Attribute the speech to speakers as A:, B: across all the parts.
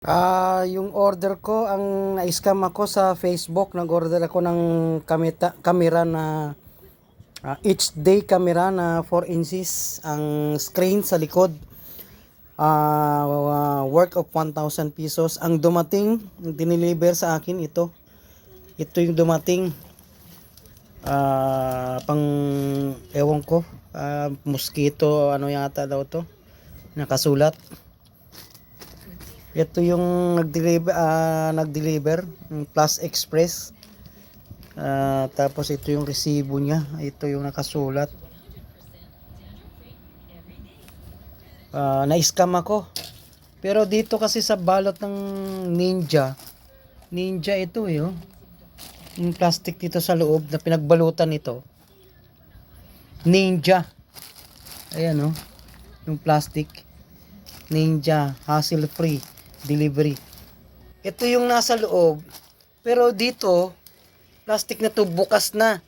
A: Yung order ko, ang na-scam ako sa Facebook. Nag-order ako ng camera na HD camera na 4 inches ang screen sa likod. Worth of 1,000 pesos. Ang dumating, dineliver sa akin ito. Ito yung dumating. Pang ewan ko, mosquito ano yata daw to. Nakasulat. Ito yung nag-deliver Plus Express. Tapos ito yung resibo niya. Ito yung nakasulat. Na-scam ako. Pero dito kasi sa balot ng Ninja. Ninja ito eh. Oh. Yung plastic dito sa loob na pinagbalutan nito. Ninja. Ayan oh. Yung plastic. Ninja. Hassle free delivery. Ito yung nasa loob. Pero dito, plastic na to bukas na.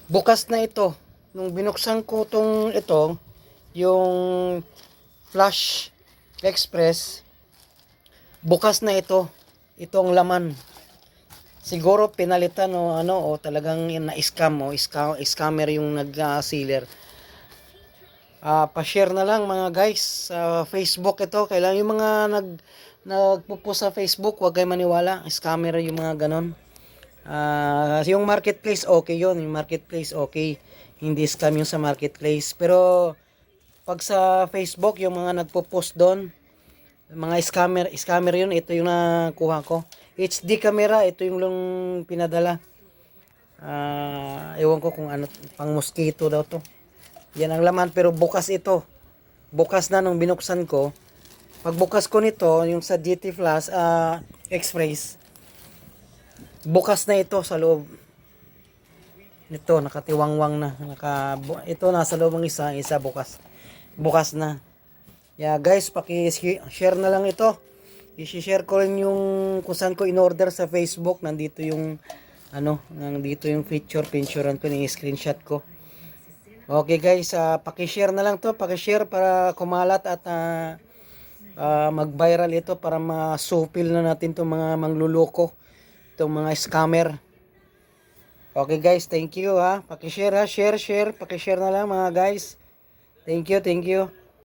A: Bukas na ito. Nung binuksan ko ito, yung Flash Express, bukas na ito. Ito ang laman. Siguro pinalitan o ano o talagang na-scam o scammer yung nag-sealer. Pa-share na lang mga guys sa Facebook ito. Kailangan yung mga nagpo-post sa Facebook, huwag kayo maniwala. Scammer yung mga ganon. Yung marketplace okay yun. Yung marketplace okay. Hindi scam yung sa marketplace. Pero pag sa Facebook, yung mga nagpo-post doon, mga scammer yun. Ito yung nakuha ko. HD camera, ito yung lang pinadala. Ewan ko kung ano, pang mosquito daw to. Yan ang laman pero bukas ito. Bukas na nung binuksan ko. Pagbukas ko nito, yung sa GT Flash Express, bukas na ito sa loob. Ito, nakatiwangwang na. Ito nasa loob ng isa bukas. Bukas na. Yeah, guys, paki-share na lang ito. I-share ko rin yung kung saan ko in-order sa Facebook. Nandito yung nandito yung picturean ko, ni-screenshot ko. Okay guys, paki-share na lang to, paki-share para kumalat at mag-viral ito para masupil na natin itong mga mangluloko, itong mga scammer. Okay guys, thank you ha. Paki-share ha, share, paki-share na lang mga guys. Thank you, thank you.